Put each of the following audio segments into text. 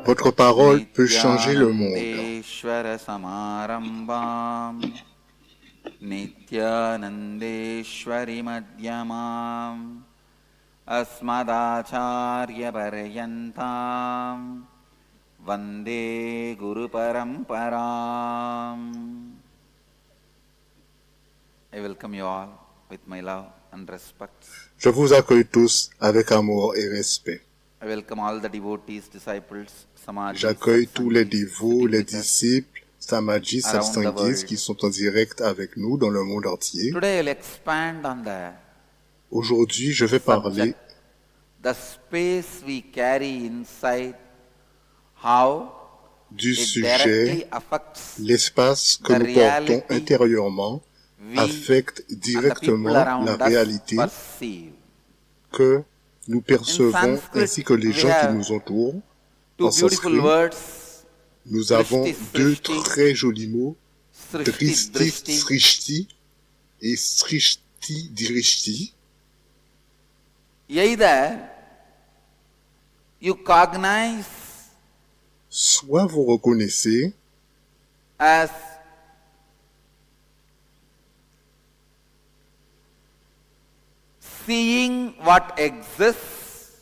Votre parole peut changer le monde. Nityanandeshwara samarambam Nityanandeshwari madhyamam Asmadacharya paryantam Vande Guru Paramparam. I welcome you all with my love and respect. Je vous accueille tous avec amour et respect. I welcome all the devotees, disciples, samadhis, J'accueille tous les satsangis, dévots, les sitting with us disciples, samadhis, around the satsangis world. qui sont en direct avec nous dans le monde entier. Today I will expand on the Aujourd'hui, je vais parler subject, the space we carry inside, how du it sujet, directly affects l'espace que the nous portons reality intérieurement we affecte and the directement people around la us réalité perceive. que nous percevons Sanskrit, ainsi que les we gens qui have nous entourent. Two En beautiful sanskrit, words, nous avons Drishti, deux Srishti. très jolis mots, Srishti, Dristi, Drishti. Srishti et Srishti, Drishti. Either you cognize Soit vous reconnaissez as seeing what exists,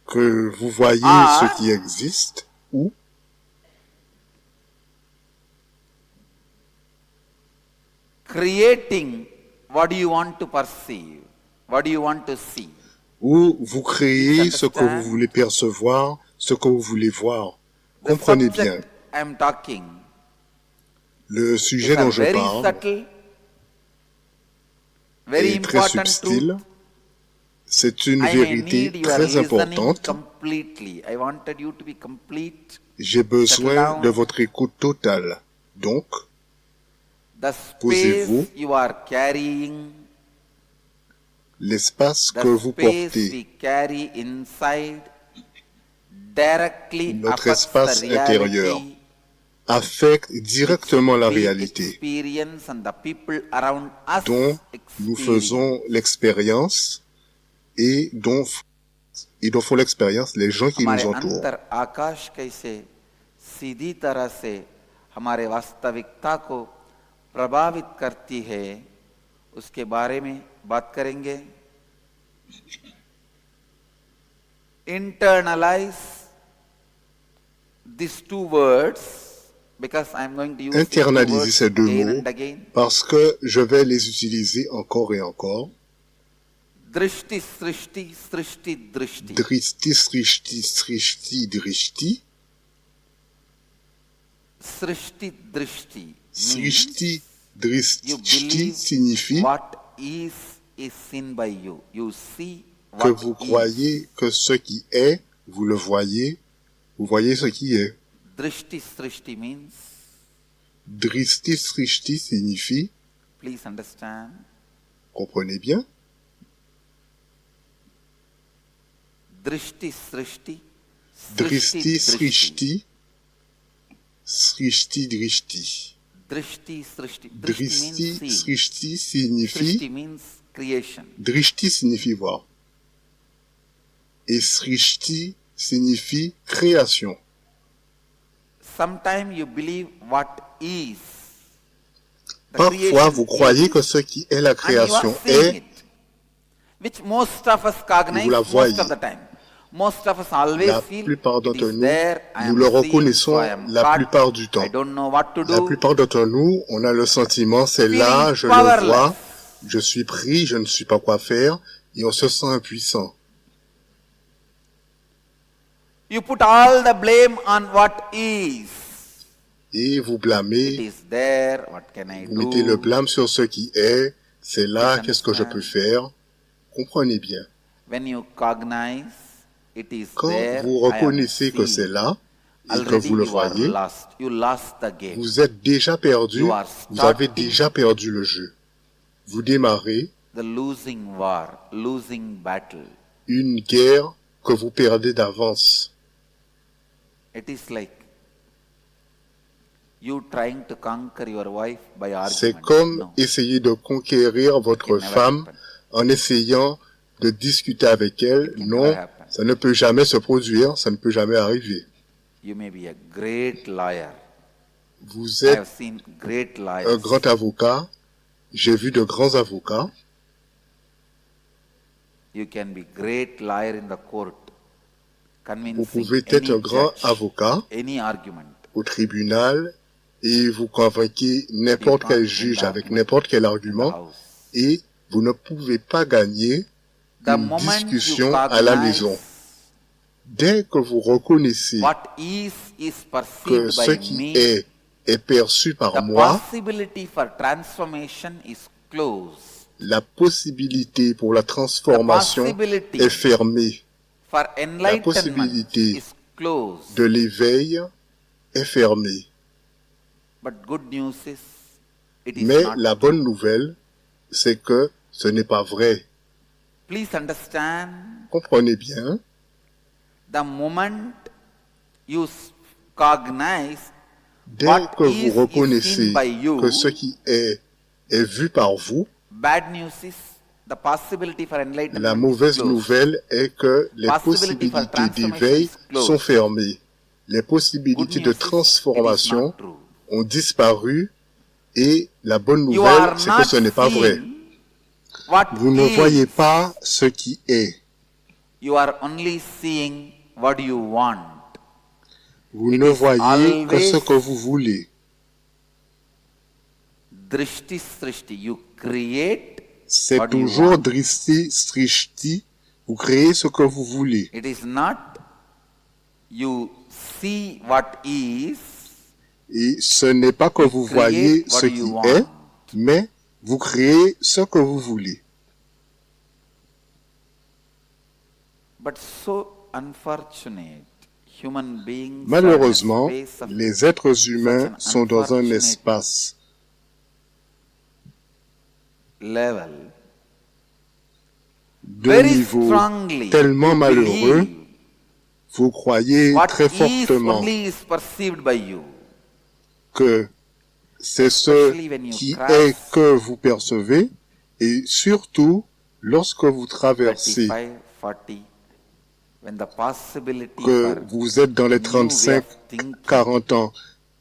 que vous voyez Ah. ce qui existe, ou creating what you want to perceive, what you want to see. vous créez ce que vous Understand? voulez percevoir, ce que vous voulez voir. The Comprenez bien, subject I am talking le is sujet a dont je very parle subtle, very est très important subtil. truth. C'est une I may vérité need your très listening importante. completely. I wanted you to be complete. J'ai besoin down. de votre écoute totale. Donc, The Posez-vous. space you are carrying, l'espace the que vous space portez, we carry inside, directly Notre affects espace the reality intérieur affecte directement la we réalité experience and the people around us dont nous experience. faisons l'expérience et dont font l'expérience les gens qui हमारे nous entourent. अंतर आकाश कैसे सीधी तरह से हमारे वास्तविकता को प्रभावित करती है, उसके बारे में बात करेंगे. Internalize these two words because I am going to use these two Internalisez words ces deux again mots and again. parce que je vais les utiliser encore et encore. Drishti, srishti, srishti, drishti. Dristi, srishti, srishti, drishti. Srishti, drishti means Srishti, you drishti believe signifie what is seen by you. You see que what vous is. croyez que ce qui est, vous le voyez, vous voyez ce qui est. Drishti, srishti means, Dristi, srishti signifie, please understand, comprenez bien, drishti, srishti, Dristi, drishti. srishti, srishti, drishti. Drishti, srishti. Drishti Dristi, means seeing. srishti Srishti signifie, means creation. drishti signifie voir. Et srishti signifie création. Sometimes you believe what is. The Parfois, creation vous croyez is, que ce qui est la and you are création seeing est, it, which most of us cognize vous la most voyez. of the time. Most of us always la feel plupart it d'entre is nous, there, I nous am le seeing, reconnaissons so I am la caught, plupart du temps. I don't know what to La do. plupart d'entre nous, on a le sentiment, c'est là, Feeling je le powerless. vois, je suis pris, je ne sais pas quoi faire, et on se sent impuissant. You put all the blame on what is. Et vous It blâmez, is there, what can I vous mettez do? le blâme sur ce qui est, c'est là, Yes, qu'est-ce que je peux understand. faire? Comprenez bien. When you cognize, it is Quand there, vous I am reconnaissez que seeing. c'est là, et que Already vous le you are voyez, lost. You lost the game. vous êtes déjà perdu, You are vous avez starting déjà perdu le jeu. Vous démarrez the losing war, losing battle. une guerre que vous perdez d'avance. It is like you trying to conquer your wife by C'est argument. comme No. essayer de conquérir votre It can never femme happen. en essayant de discuter avec elle. It can Non, never happen. ça ne peut jamais se produire, ça ne peut jamais arriver. You may be a great lawyer. Vous I have êtes seen great un lawyers. grand avocat. J'ai vu de grands avocats. You can be great lawyer in the court, Vous convincing pouvez être un any grand judge, avocat any argument. au tribunal et vous convainquez n'importe quel juge avec n'importe quel In the argument house. et vous ne pouvez pas gagner The une moment discussion you à la cognize maison. Dès que vous reconnaissez what is que perceived ce by qui me, est perçu par the moi, possibility for transformation is closed. la possibilité pour la The transformation possibility est fermée. for La enlightenment possibilité is closed. de l'éveil est fermée. But good news is, it is Mais not. la bonne nouvelle, c'est que ce n'est pas vrai. Please understand, Comprenez bien, the moment you cognize dès what que is vous reconnaissez seen by you, que ce qui est vu par vous, bad news is the possibility for enlightenment la is mauvaise closed. nouvelle est que les Possibility for possibilités transformation d'éveil is closed. sont fermées. Les Good possibilités news de is, it is transformation not true. ont disparu et la bonne You nouvelle, are c'est que not ce n'est pas vrai. seeing what Vous ne is. voyez pas ce qui est. You are only seeing what you want. Vous It ne is voyez que ce always que vous voulez. Drishti srishti. You create C'est what you toujours want. dristi, strishti. Vous créez ce que vous voulez. It is not you see what is. Et ce n'est pas que vous create voyez what ce you qui want. est, mais vous créez ce que vous voulez. But so unfortunate, human beings Malheureusement, are in a space of les êtres humains such an sont dans un unfortunate espace level. de Very niveau strongly tellement you malheureux, believe vous croyez what très is fortement only is perceived by you. que c'est ce Especially when you qui cross est que vous percevez, et surtout lorsque vous traversez, 35, 40, when the possibility que for vous êtes dans les new way 35, of thinking 40 ans,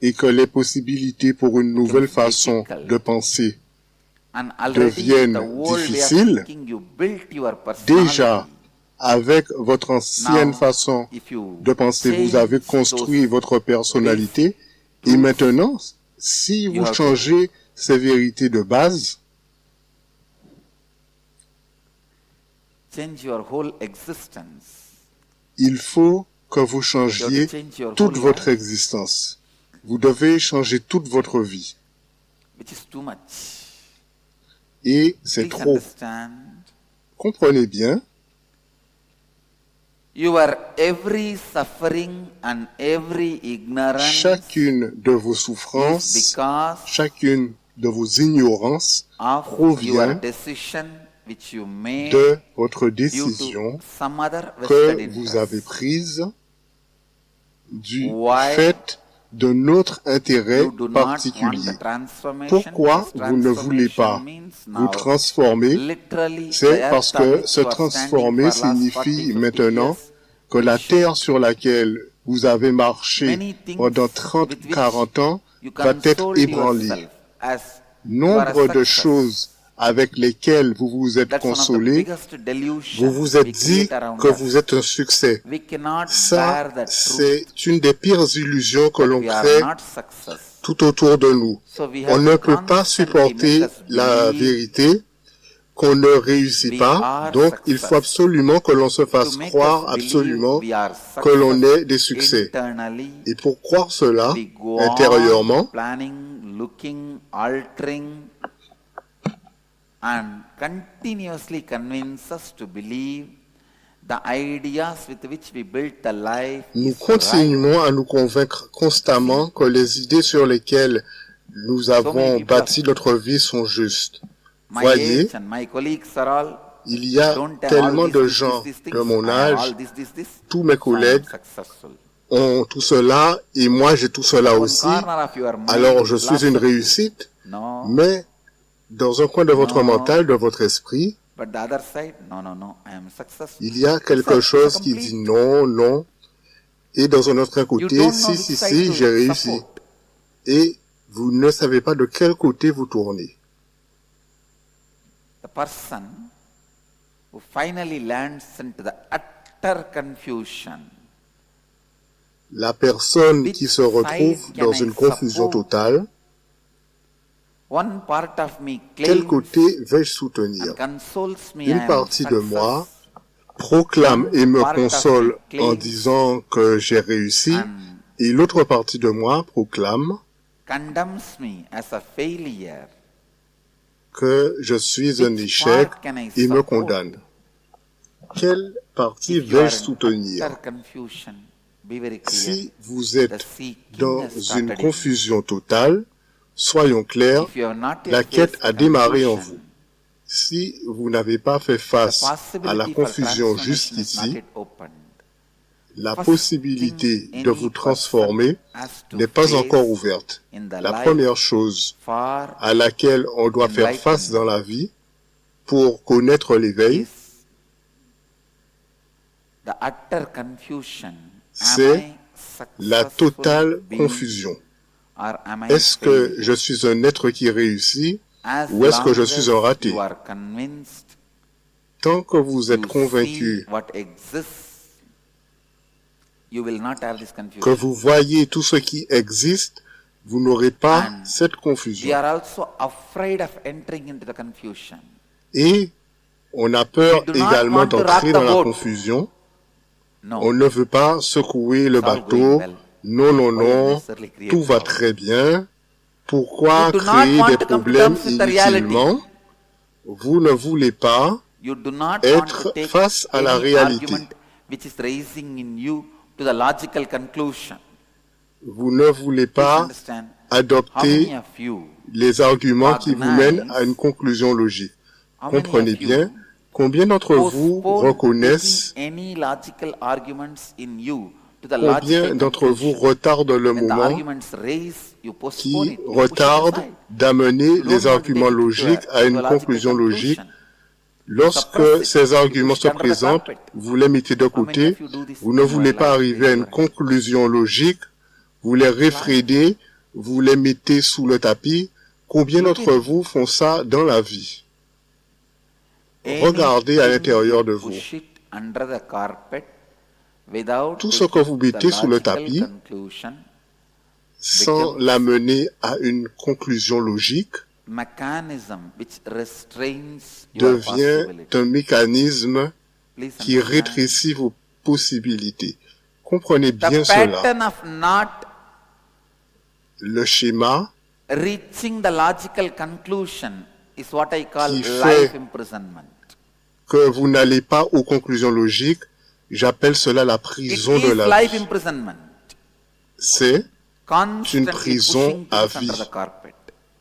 et que les possibilités pour une nouvelle becomes façon difficult. de penser and already deviennent the old way of difficiles, thinking, you built your personality. déjà, avec votre ancienne Now, façon if you de penser, vous avez change construit those votre personnalité, truths, et maintenant, si you vous have to changez ces vérités de base, change your whole existence. il faut que vous You changiez have to change your toute whole votre life, existence. Vous devez changer toute votre vie. which is too much. Et c'est Please trop. understand. Comprenez bien, Your every suffering and every ignorance chacune de vos is souffrances, because chacune de vos ignorances of provient your decision which you made de votre due décision to some other vested que vous interest. avez prise du Why fait de notre intérêt You do not want particulier. the transformation. Pourquoi This vous ne voulez pas transformation means vous now, transformer? literally, the C'est earth parce on que which se you are standing transformer for last 40, signifie 50 maintenant years que la terre sur laquelle vous avez marché many things pendant 30, with which 40 ans you va être console ébranlée. yourself as you are a Nombre de success. choses avec lesquelles vous vous êtes That's one of the consolé, biggest delusions vous vous êtes we dit create around que us. vous êtes un succès. We cannot Ça, bear the truth c'est une des pires illusions que that l'on we are crée not success. tout autour de nous. So we On have ne to peut pas constantly supporter make us la believe vérité qu'on ne réussit we pas, are donc il success. faut absolument que l'on se To fasse make croire us believe absolument we are que l'on success ait des succès. internally, Et pour croire cela, we go intérieurement, on planning, looking, altering, and continuously convince us to believe the ideas with which we built the life nous is right. continuons à nous convaincre constamment que les idées sur lesquelles nous avons people bâti notre vie sont justes. My Voyez, age and my colleagues are all il y a don't have tellement all de these gens things. de mon I have all âge, this. tous mes So I am collègues successful. ont tout cela et moi j'ai tout cela One aussi, corner of your mind alors is je suis une philosophy. réussite, No, mais dans un coin de votre No. mental, de votre esprit, but the other side, no, I am successful. il y a quelque chose qui dit non, non, Et dans un autre You côté, don't know si, which si, side si, to j'ai réussi. support. Et vous ne savez pas de quel côté vous tournez. The person who finally lands into the utter confusion. La personne Which qui se retrouve side dans can I une confusion support? totale, One part of me quel claims côté vais-je soutenir? and consoles me I Une am partie de moi success, proclame et me Part of console me claims en disant que j'ai réussi, and et l'autre partie de moi proclame condemns me as a failure. que je suis un Which échec part can I et me support? condamne. Quelle partie If you are vais-je in soutenir? utter confusion, be very clear. Si vous The êtes seeking dans has une started in you. confusion totale, soyons clairs, If you have not yet la quête faced a démarré en confusion, vous. Si vous n'avez pas fait the face à la possibility for confusion transformation is not jusqu'ici, yet opened. la First possibilité thing de any vous transformer person has to n'est pas face encore ouverte. in the La life première chose for à laquelle on doit faire face dans la vie pour connaître l'éveil, is the utter confusion. c'est la totale being confusion. or am I Est-ce que failure? je suis un être qui réussit As ou est-ce que je long suis as un raté? you are convinced, Tant que vous êtes you convaincu see what exists, you will not have this que confusion. vous voyez tout ce qui existe, vous n'aurez pas And cette We confusion. are also afraid of entering into the confusion. Et on a peur We do not également want to rock d'entrer the dans la boat. confusion. No, On ne veut pas secouer le It's all bateau. going well. Non, non, Why non, unnecessarily create tout va problems? très bien. Pourquoi You do not créer want des to come to problèmes terms with the reality. inutilement? Vous ne voulez pas You do not want être to take face à la any réalité. argument which is raising in you to the logical conclusion. Vous ne voulez Please pas understand. How many adopter of you, les arguments qui vous mènent recognize à une conclusion logique. how many Comprenez of you bien, combien d'entre vous postpone reconnaissent, taking any logical arguments in you to the combien logical d'entre vous conclusion? retardent le When the moment arguments raise, you postpone qui it, you push it retardent aside. d'amener You don't les want to arguments take it to logiques à to une a logical conclusion logique? conclusion. Lorsque suppress it. ces You arguments push it se under the présentent, carpet. vous les mettez de How many côté, of you do this vous ne in voulez your pas life, arriver à une in your life? conclusion logique, vous les réfrédez, vous les mettez sous le tapis. Combien d'entre vous font ça dans la vie? Regardez à Anything l'intérieur you de vous. push it under the carpet without Tout ce que taking vous the mettez sous le logical tapis, conclusion sans l'amener à une conclusion logique, mechanism which restrains your devient possibility. un mécanisme Please qui understand. rétrécit vos possibilités. Comprenez The bien cela. pattern of not Le schéma reaching the logical conclusion is what I call Qui fait life imprisonment. que vous n'allez pas aux conclusions logiques, j'appelle cela la It prison de is la life vie. imprisonment. C'est Constantly prison pushing à things under vie. the carpet,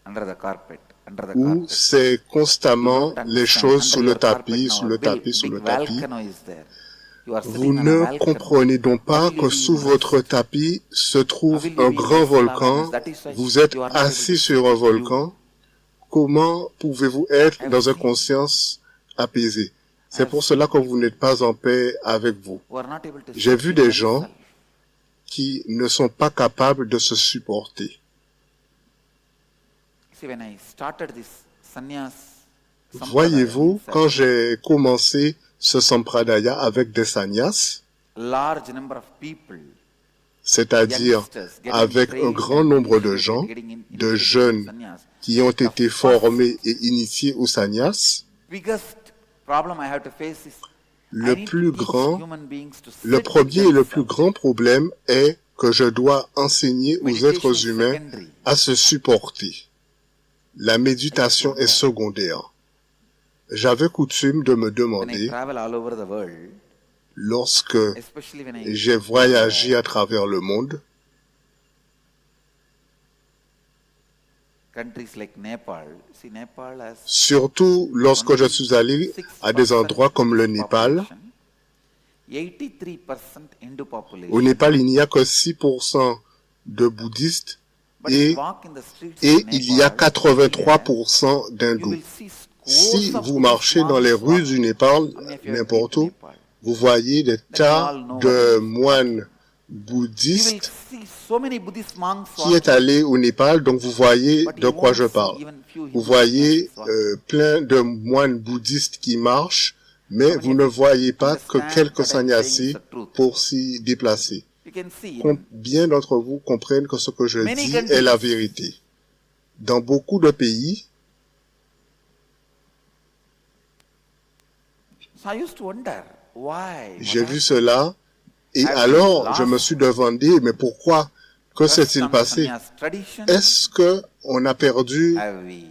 under the carpet, under the où carpet. c'est constamment Don't les understand. choses sous Under le your carpet tapis, now, sous a le big- tapis, sous big le tapis. volcano is there. You are Vous sitting on a ne volcano. comprenez donc pas How will que you sous be votre immersed? tapis se How trouve will you un be grand immersed, volcan. Lamas? That is why Vous êtes you are not able assis to sur un see volcan. Comment pouvez-vous être I've dans une seen. conscience apaisée? C'est I've pour cela que vous n'êtes pas en paix avec vous. who are not able to J'ai see vu des themselves. gens qui ne sont pas capables de se supporter. See, when I started this sannyas, Voyez-vous, sampradaya, quand j'ai commencé ce sampradaya avec des sannyas, large number of people, c'est-à-dire youngsters, getting avec un trained grand and nombre de initiated, gens, getting de initiated jeunes in sannyas, qui ont the été first formés et initiés au sannyas, biggest problem I have to face is le I need plus to teach grand, human beings to le sit premier et le plus themselves. grand problème est que je dois enseigner aux Meditation êtres is humains secondary. à se supporter. La méditation est secondaire. J'avais coutume de me When I demander, travel all over the world, lorsque especially when I j'ai voyagé à travers le monde, countries like Nepal, see Nepal has surtout lorsque je suis allé à des endroits comme le Népal. 83% Hindu population. Au Népal, il n'y a que 6% de bouddhistes But if you et, walk in the streets et of il y a Nepal, 83% you d'hindous. will see Si scores of vous marchez dans les rues du Népal, How many of you have n'importe been to où, Nepal? vous voyez des tas de moines bouddhiste see so many Buddhist monks qui est allé au Népal, donc vous voyez de quoi je parle. Vous voyez plein de moines bouddhistes qui marchent, mais vous ne voyez pas que quelques sannyasis pour s'y déplacer. You can see Combien d'entre vous comprennent que ce que je dis est la vérité? Dans beaucoup de pays, so I used to wonder why. j'ai vu cela, et alors je me suis demandé, mais pourquoi? Que s'est-il passé? Est-ce que on a perdu Have we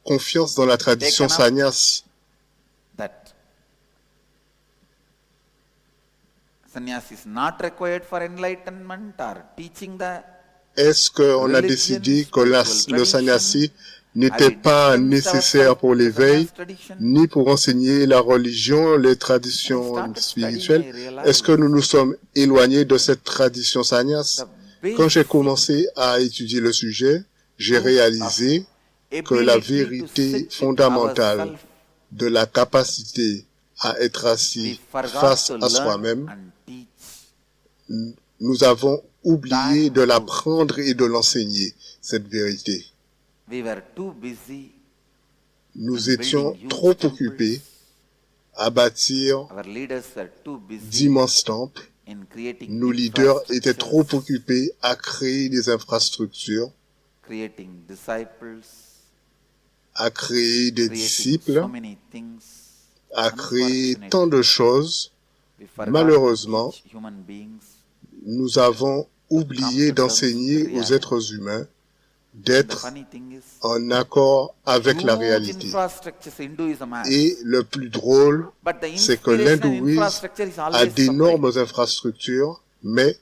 confiance dans la tradition sannyas? that sannyas is not required for enlightenment or teaching the Est-ce qu'on a décidé que le sannyasi n'était pas nécessaire pour l'éveil, ni pour enseigner la religion, les traditions spirituelles? Est-ce que nous nous sommes éloignés de cette tradition sannyas? Quand j'ai commencé à étudier le sujet, j'ai réalisé que la vérité fondamentale de la capacité à être assis face à soi-même, nous avons oublié de l'apprendre et de l'enseigner, cette vérité. we were too busy. Nous étions trop occupés à bâtir Our leaders were too busy d'immenses temples. in creating Nos leaders étaient trop infrastructures, occupés à créer des infrastructures, creating disciples, à créer des creating disciples, so many things. à créer Unfortunately, tant de choses. we forgot Malheureusement, each human beings nous avons oublié d'enseigner aux êtres humains The d'être funny thing is, en accord avec la huge réalité. infrastructures Hinduism has, Et le plus drôle, but the c'est que inspirational l'hindouisme infrastructure is a always separate. d'énormes infrastructures, mais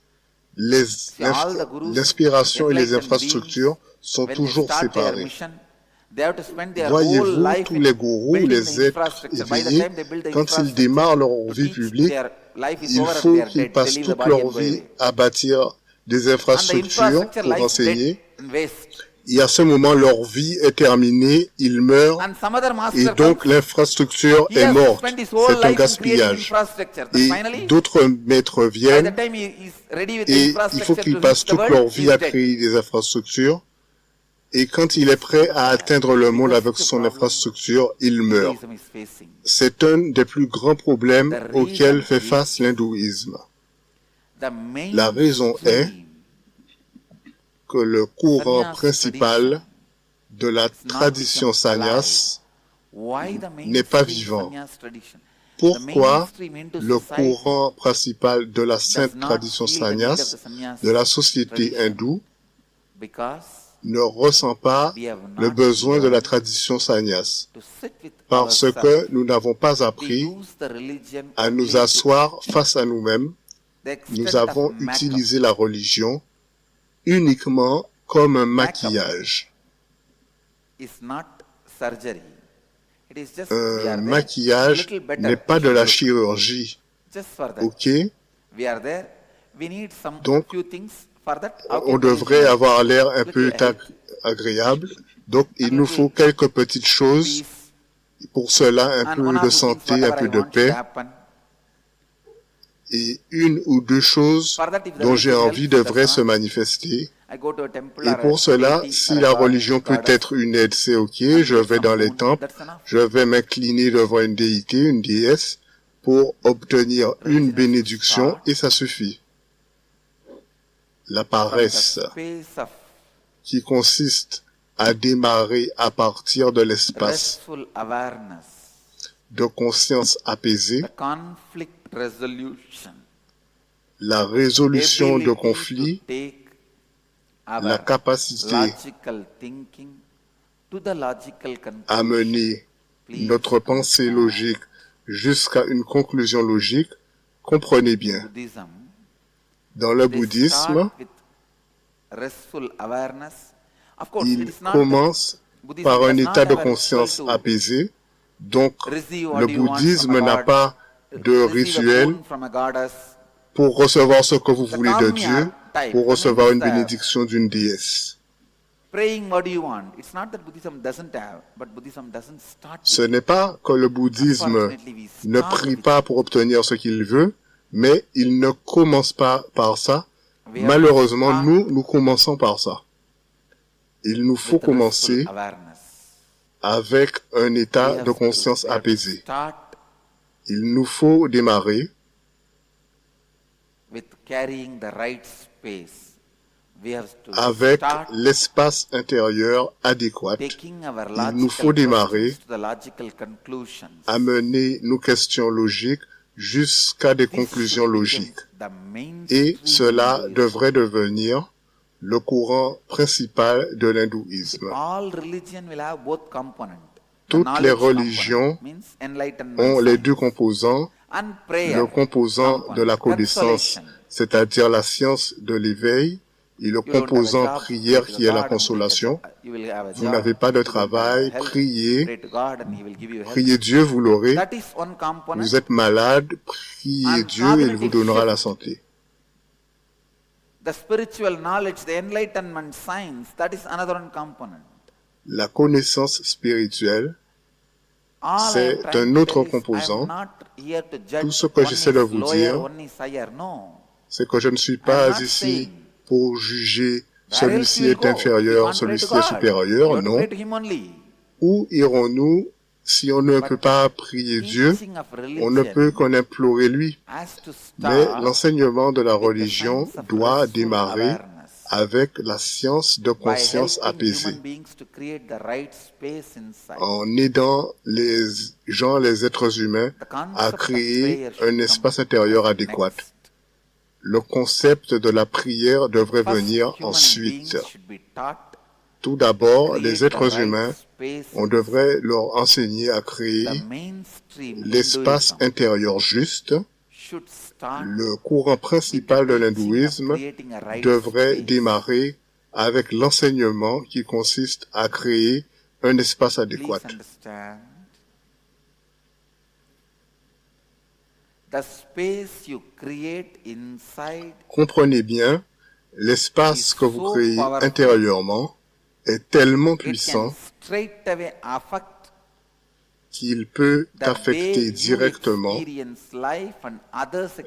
l'inspiration et les infrastructures sont When they toujours start their séparées. mission, they have to spend their whole Voyez-vous, life tous in les gourous, building les the êtres infrastructure. By the éveillés, time they build the quand ils infrastructure, démarrent leur to vie teach, publique, their life is il over and faut they are qu'ils dead. They passent leave the toute body leur and go vie away. à bâtir des And the infrastructures infrastructure pour lies enseigner. dead and waste. Et à ce moment, leur vie est terminée, ils meurent, And some other et master donc comes, l'infrastructure he est has morte. spent his whole C'est un life in creating gaspillage. infrastructure. Then Et finally, d'autres maîtres by the viennent, time he is ready with the et il faut infrastructure qu'ils to passent reach the toute world, leur he vie is à dead. créer des infrastructures. Et quand il est prêt à atteindre le monde avec son infrastructure, il meurt. Hinduism is facing. C'est un des plus grands problèmes The auxquels reason fait is- face l'hindouisme. The main La raison est stream que le courant Sannyas principal de la tradition sannyas, why the n'est pas mainstream vivant. sannyas tradition? pourquoi mainstream Hindu le society courant principal de la does sainte not tradition feel the need of sannyas, the sannyas de la société tradition hindoue, because ne ressent pas we have le not besoin de la learned tradition sannyas, to sit with parce ourselves. que nous n'avons pas We appris use the religion à only nous to asseoir face à nous-mêmes. the extent Nous of avons makeup. utilisé la religion uniquement comme un maquillage. Is not surgery. It is just we are Un there, maquillage little better n'est pas de if la you look. chirurgie, Just for that. ok? We are there. We need some Donc, few things for that. How On can we devrait use avoir l'air un peu little agréable, donc il nous faut quelques petites choses, peace pour cela un and peu one or de two things, santé, un whatever I peu de want to paix, happen. et une ou deux choses For that, if the dont j'ai religion envie helps, devraient that's se enough. manifester. I go to a temple Et or pour a cela, deity si or a la god, religion peut goddess, être une aide, c'est ok, and je get vais some dans les boon, temples, that's enough. je vais m'incliner devant une déité, une déesse, pour obtenir une bénédiction, et ça suffit. La From the paresse, space of qui consiste à démarrer à partir de l'espace restful awareness, de conscience apaisée, the conflict resolution, la résolution de ability conflits, to take la our capacité logical thinking to the logical à conclusion. mener Please notre pensée understand. logique jusqu'à une conclusion logique. Comprenez bien, Buddhism, dans le they bouddhisme, start with restful awareness. Of course, it il is not commence Buddhism par un does not état de have a conscience ritual to apaisé. Donc, receive what le you want bouddhisme from a n'a god, pas de receive a rituel boon from a goddess. pour recevoir ce que vous The voulez de Kamya Dieu, type, pour that recevoir means une the bénédiction d'une déesse. Praying what do you want. It's not that Buddhism doesn't have, but Buddhism doesn't start Ce with n'est pas que le bouddhisme Unfortunately, we ne start prie with pas pour obtenir ce qu'il veut, mais il ne commence pas par ça, Malheureusement, nous commençons par ça. Il nous faut commencer avec un état de conscience apaisé. Il nous faut démarrer avec l'espace intérieur adéquat. Il nous faut démarrer à mener nos questions logiques jusqu'à des conclusions logiques. Et cela devrait devenir le courant principal de l'hindouisme. Toutes les religions ont les deux composants, le composant de la connaissance, c'est-à-dire la science de l'éveil, et le composant prière qui est la consolation. Vous n'avez pas de travail, priez Dieu, vous l'aurez. Vous êtes malade, priez Dieu et il vous donnera la santé. La connaissance spirituelle, c'est un autre composant. Tout ce que j'essaie de vous dire, c'est que je ne suis pas ici pour juger celui-ci est inférieur, celui-ci est supérieur, non. Où irons-nous si on ne peut pas prier Dieu? On ne peut qu'en implorer lui. Mais l'enseignement de la religion doit démarrer avec la science de conscience apaisée, en aidant les gens, les êtres humains, à créer un espace intérieur adéquat. Le concept de la prière devrait venir ensuite. Tout d'abord, les êtres humains, on devrait leur enseigner à créer l'espace intérieur juste. Le courant principal de l'hindouisme devrait démarrer avec l'enseignement qui consiste à créer un espace adéquat. Comprenez bien, l'espace que vous créez intérieurement est tellement puissant qu'il peut affecter directement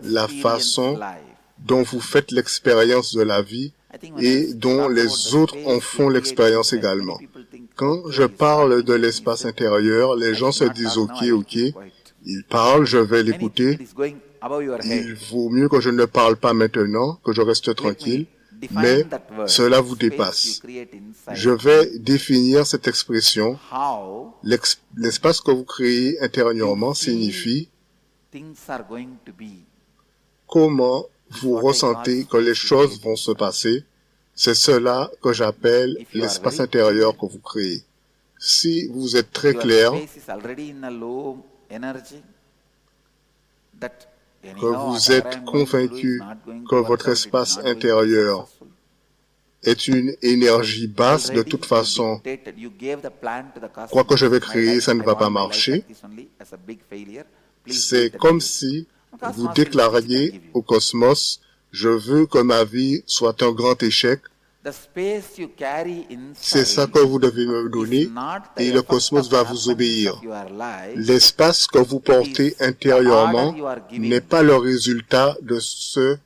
la façon dont vous faites l'expérience de la vie et dont les autres en font l'expérience également. Quand je parle de l'espace intérieur, les gens se disent ok, il parle, je vais l'écouter. Il vaut mieux que je ne parle pas maintenant, que je reste tranquille, mais cela vous dépasse. Je vais définir cette expression. L'espace que vous créez intérieurement signifie comment vous ressentez que les choses vont se passer. C'est cela que j'appelle l'espace intérieur que vous créez. Si vous êtes très clair, que vous êtes convaincu que votre espace intérieur est une énergie basse, de toute façon, quoi que je vais créer, ça ne va pas marcher. C'est comme si vous déclariez au cosmos, je veux que ma vie soit un grand échec. C'est ça que vous devez me donner et le cosmos va vous obéir. L'espace que vous portez intérieurement n'est pas le résultat de ce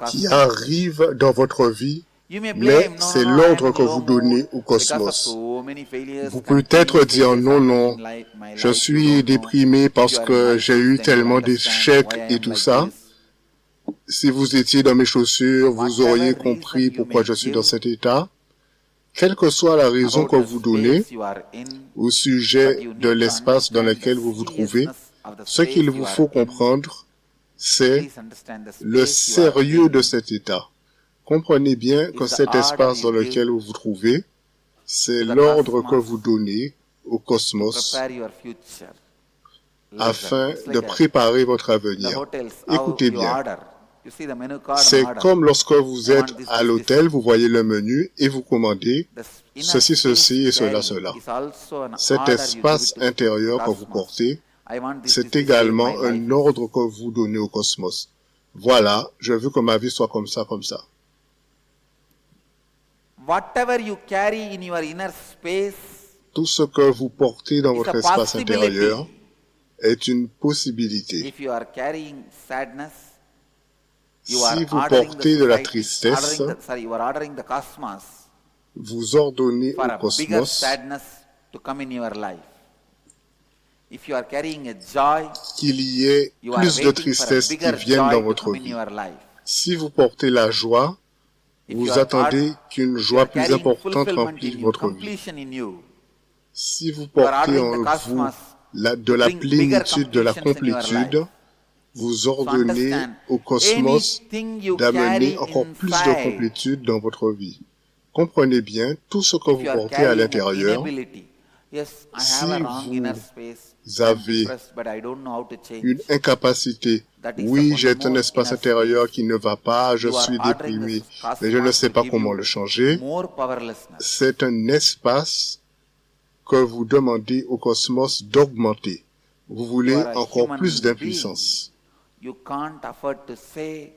qui arrive dans votre vie, mais c'est l'ordre que vous donnez au cosmos. Vous pouvez peut-être dire non, je suis déprimé parce que j'ai eu tellement d'échecs et tout ça. Si vous étiez dans mes chaussures, vous auriez compris pourquoi je suis dans cet état. Quelle que soit la raison que vous donnez au sujet de l'espace dans lequel vous vous trouvez, ce qu'il vous faut comprendre, c'est le sérieux de cet état. Comprenez bien que cet espace dans lequel vous vous trouvez, c'est l'ordre que vous donnez au cosmos afin de préparer votre avenir. Écoutez bien. C'est comme lorsque vous êtes à l'hôtel, vous voyez le menu et vous commandez ceci, ceci et cela. Cet espace intérieur que vous portez, c'est également un ordre que vous donnez au cosmos. Voilà, je veux que ma vie soit comme ça, comme ça. Tout ce que vous portez dans votre espace intérieur est une possibilité. You are Si vous ordering the portez de la society, tristesse, you are ordering the cosmos vous ordonnez for au a bigger cosmos sadness to come in your life. If you are carrying a joy, qu'il y ait you are plus de waiting for a tristesse qui bigger vienne dans joy to votre come in vie. your life. Si vous portez la joie, If you vous are attendez qu'une you joie are plus carrying importante fulfillment remplisse in you, votre vie. completion in you, Si vous you are portez ordering the en vous cosmos de la bring bigger plénitude, de la completions in your complétude, life. vous So ordonnez understand, au cosmos anything you d'amener carry encore plus de inside, complétude dans votre vie. Comprenez bien, tout ce que if vous you are portez à carrying an l'intérieur, inability, yes, I si have a wrong vous inner space, I'm avez depressed, but I don't know how to une change. incapacité, That is oui, the j'ai one un more espace inner intérieur space. qui ne va pas, je You are suis ordering déprimé, the mais je ne cosmos sais to pas give comment you le changer. more powerlessness. C'est un espace que vous demandez au cosmos d'augmenter. Vous You voulez are a encore human plus being. d'impuissance. You can't afford to say,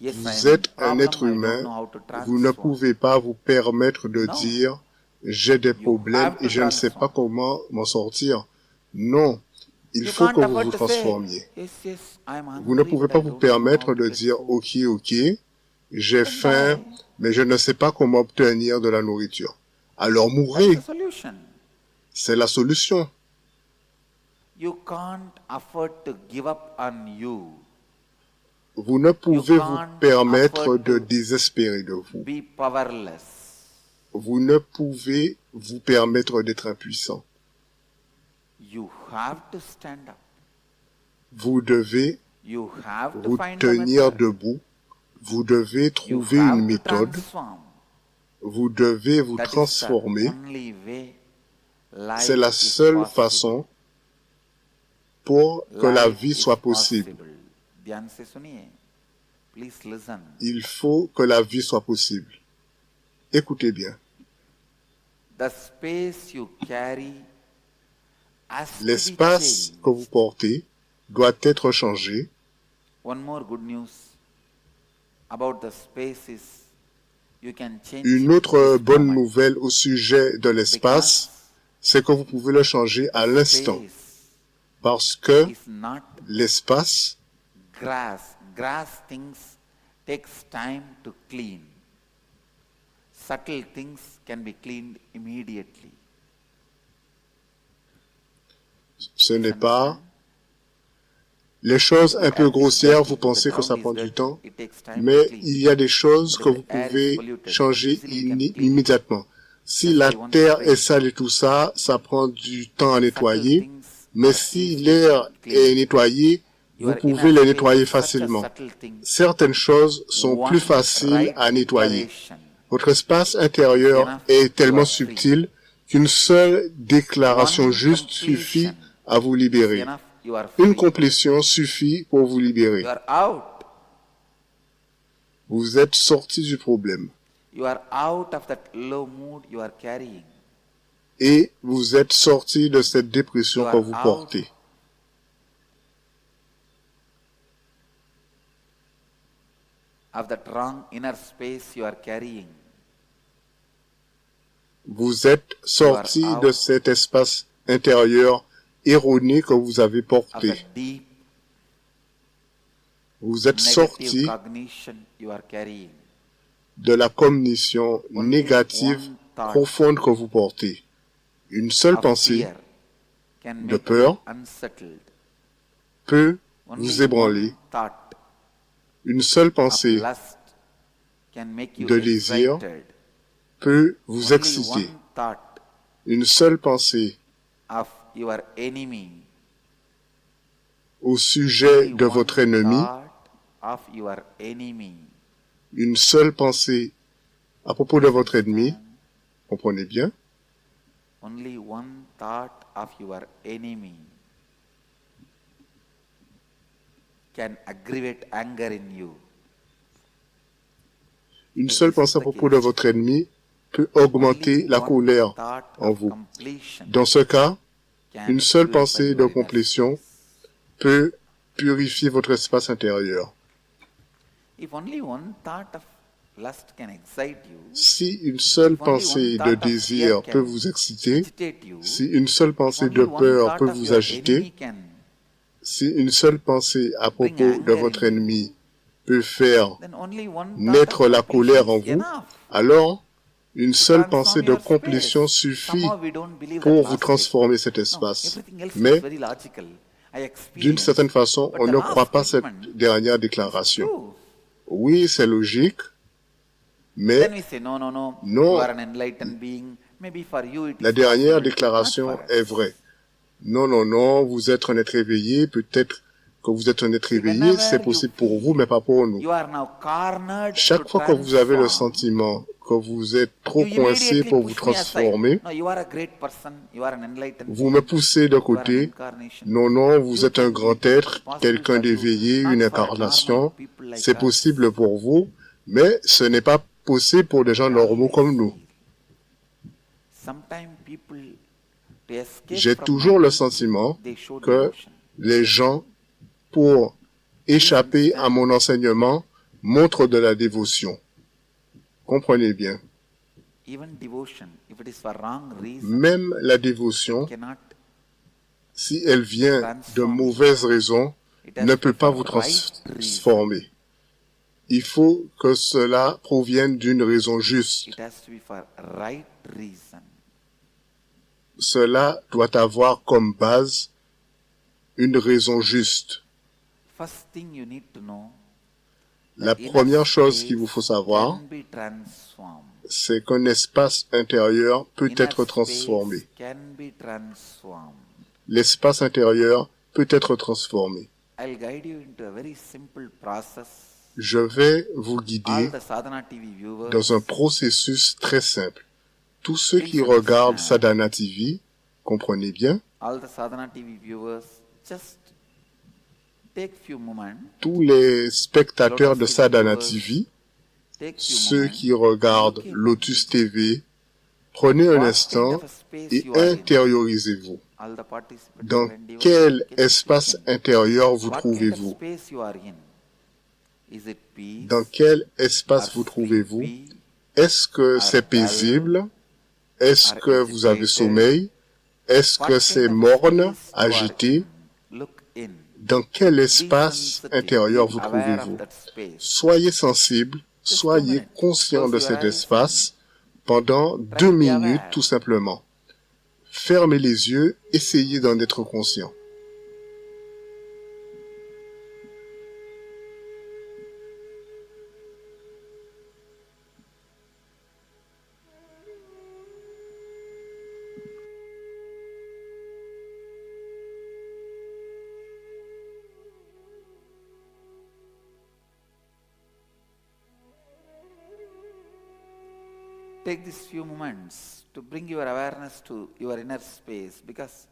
yes, I Vous am in êtes un être problem, I don't humain, know how to vous ne transform. pouvez pas vous permettre de No. dire j'ai des problèmes have to et je ne sais pas transform. comment m'en sortir. Non, il You faut can't que vous afford vous to say, transformiez. yes, I am Vous ne hungry, pouvez but pas I vous don't know how permettre to de get dire food. ok, j'ai faim, die. mais je ne sais pas comment obtenir de la nourriture. Alors That's mourrez, the solution. c'est la solution. You can't afford to give up on you. Vous ne pouvez vous can't permettre afford de to désespérer de vous. Be powerless. Vous ne pouvez vous permettre d'être impuissant. You have to stand up. Vous devez You have to vous find a tenir method. debout. Vous devez You trouver have une to méthode. transform. Vous devez vous That is the transformer. only way life C'est la is seule possible. façon pour que la Life vie is soit possible. ध्यान से सुनिए. Please listen. Il faut que la vie soit possible. Écoutez bien. The space you carry has to be L'espace changed. que vous portez doit être changé. One more good news about the space is you can change Une it autre this bonne moment. nouvelle au sujet de l'espace, c'est que vous pouvez le changer à l'instant. Space Parce que is not l'espace, grass. Grass things takes time to clean. Subtle things can be cleaned immediately. ce n'est pas les choses un peu grossières, vous pensez que ça prend du temps, mais il y a des choses que vous pouvez changer immédiatement. Si la terre est sale et tout ça, ça prend du temps à nettoyer, mais si l'air est nettoyé, vous pouvez les nettoyer facilement. Certaines choses sont plus faciles à nettoyer. Votre espace intérieur est tellement subtil qu'une seule déclaration juste suffit à vous libérer. Une complétion suffit pour vous libérer. You are out. Vous êtes sorti du problème. You are out of that low mood you are carrying. Et vous êtes sorti de cette dépression que vous portez. Of that wrong inner space you are carrying. Vous êtes sorti de cet espace intérieur erroné que vous avez Of porté. that deep Vous êtes negative sorti cognition you are carrying. de la cognition négative profonde que vous portez. Une seule Of pensée fear can de make peur you unsettled. peut Only vous ébranler. one thought Une seule of pensée lust can make you de désir excited. peut vous Only exciter. one thought Une seule pensée of your enemy. au sujet Only de one votre ennemi, thought of your enemy. une seule pensée à propos de votre ennemi, comprenez bien, Only one thought of your enemy can aggravate anger in you. une seule pensée à propos de votre ennemi peut augmenter la colère en vous. Dans ce cas, une seule pensée de complétion peut purifier votre espace intérieur. If only one thought of lust can excite you, Si une seule pensée de désir peut vous exciter, agitate you, si une seule pensée only de one peur thought peut of vous your agiter, enemy can si une seule pensée à propos de votre ennemi peut faire then only one thought naître of la colère en completion is vous, enough alors une to seule transform pensée de your complétion space. suffit Somehow we don't believe that pour vous last bit. transformer cet No, espace. everything else is Mais very logical. I d'une experience. certaine façon, But on the ne last croit pas cette statement dernière is déclaration. true. Oui, c'est logique, Then mais we say, no, you non, are an enlightened being. Maybe for you it la is dernière possible, déclaration not for est us. vraie. Non, vous êtes un être éveillé, peut-être que vous êtes un être See, éveillé, c'est whenever you possible pour vous, feel mais pas pour nous. you are now cornered to Chaque fois que vous avez le transform, sentiment que vous êtes trop you coincé immediately pour vous push me aside. transformer, No, you are a great person. You are an enlightened vous being. me poussez de You are an côté. incarnation. Non, vous You êtes un can grand be. être, It's possible quelqu'un for you, d'éveillé, not une for normal incarnation. people like C'est us. possible pour vous, mais ce n'est pas possible pour des gens I normaux always comme nous. feel sometimes people, to escape J'ai from toujours le my sentiment teaching, they show que devotion. les gens, pour échapper à mon enseignement, montrent de la dévotion. Comprenez bien. Even devotion, if it is for wrong reason, Même la dévotion, cannot. si elle vient de mauvaises raisons, It has ne to peut be pas for vous right reason. transformer. Il faut que cela provienne d'une raison juste. It has to be for right reason. Cela doit avoir comme base une raison juste. First thing you need to know, La the inner première chose space qu'il vous faut savoir, can be transformed. c'est qu'un espace intérieur peut Inner être space transformé. can be transformed. L'espace intérieur peut être transformé. I'll guide you into a very simple process. Je vais vous All guider the Sadhana TV viewers, dans un processus très simple. Tous ceux qui Please regardent understand. Sadhana TV, comprenez bien, all the Sadhana TV viewers, just take few moments. tous les spectateurs de Sadhana TV, Take few ceux moments. qui regardent Look in. Lotus TV, prenez un What instant kind of a space et you are in. intériorisez-vous. All the participants Dans and viewers, quel can you espace sit in? intérieur vous What trouvez-vous? kind of space you are in? Is it peace? Dans quel espace or vous trouvez-vous? sleepy? Est-ce que Or c'est paisible? Est-ce Or que vous avez agitated? sommeil? Est-ce What que kind c'est of morne, space you are agité? in? Look in. Dans quel Be espace sensitive, intérieur be vous aware of trouvez-vous? that space. Soyez sensible, Just soyez 2 minutes. conscient Close de your cet eyes. espace pendant Try 2 to be minutes aware. tout simplement. Fermez les yeux, essayez d'en être conscient. Take these few moments to bring your awareness to your inner space, because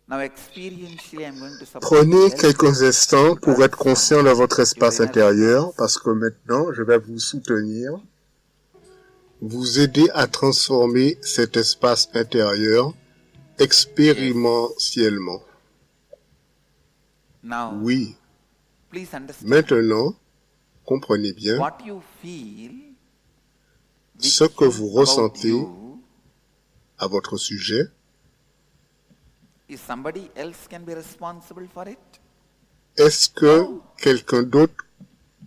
now experientially I'm going to support Prenez you very quelques instants pour être transform conscient de votre espace your inner intérieur, space. parce que maintenant, je vais vous soutenir, vous aider à transformer cet espace intérieur expérimentiellement. Now, Oui, please understand maintenant, comprenez bien, what you feel, which ce que you vous about ressentez you, à votre sujet, is somebody else can be responsible for it? est-ce que quelqu'un d'autre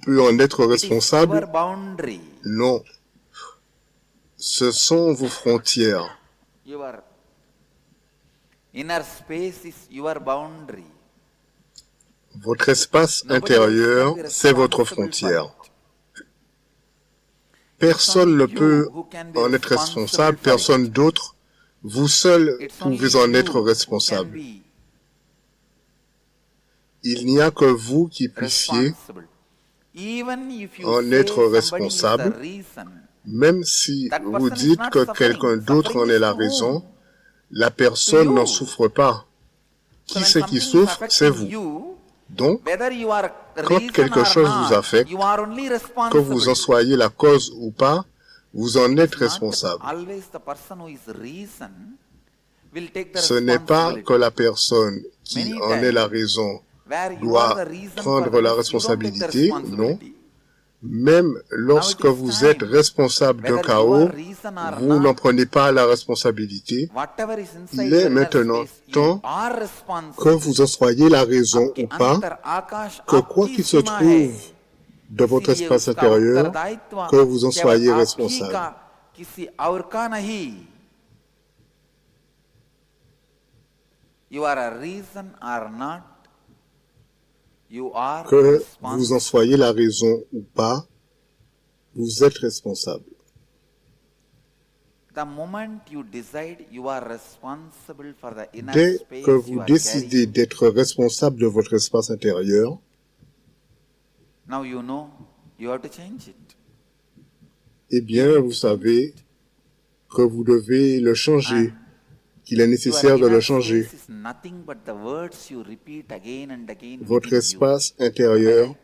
peut en être It is responsable? your boundary, Non. Ce sont vos frontières. your inner space is your boundary. Votre espace Nobody intérieur, else can be c'est votre responsible for frontière. it. Personne ne It's only peut you who can be en être responsible responsable, for personne it. d'autre. Vous seul It's only pouvez en you être who can responsable. be Il n'y a que vous qui puissiez, responsible. Even if you en say être somebody responsable, is the reason, même si that vous person is dites not que suffering. quelqu'un d'autre Suffering en est is la to raison, whom? la personne you. n'en souffre pas. So Qui when c'est qui something is souffre? C'est affecting vous. you, Donc, whether you are quand reason quelque or chose vous not, affecte, you are only que responsible. vous en soyez la cause ou pas, vous en êtes It's not responsable. always the person who is reason will take the Ce n'est pas responsibility. que la personne qui Many en est la times, raison where you doit are the reason for prendre this, la you don't take the responsabilité, non. responsibility. Même lorsque vous êtes responsable d'un chaos, vous n'en prenez pas la responsabilité. Il est maintenant temps que vous en soyez la raison ou pas, que quoi qu'il se trouve dans votre espace intérieur, que vous en soyez responsable. Que vous en soyez la raison ou pas, vous êtes responsable. Dès que vous décidez d'être responsable de votre espace intérieur, eh bien, vous savez que vous devez le changer, qu'il est nécessaire de le changer. Votre espace intérieur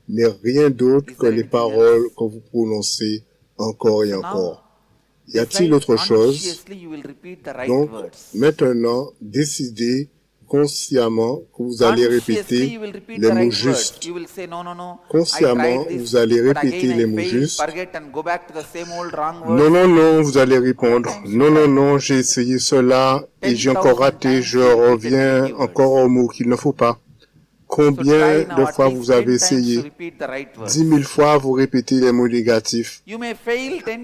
n'est rien d'autre que les paroles que vous prononcez encore et encore. Y a-t-il autre chose? Donc, maintenant, décidez consciemment que vous allez répéter les mots justes. Consciemment, vous allez répéter les mots justes. Non, non, non, vous allez répondre. Non, non, non, j'ai essayé cela et j'ai encore raté. Je reviens encore au mot qu'il ne faut pas. Combien de fois vous avez essayé? 10 000 fois vous répétez les mots négatifs.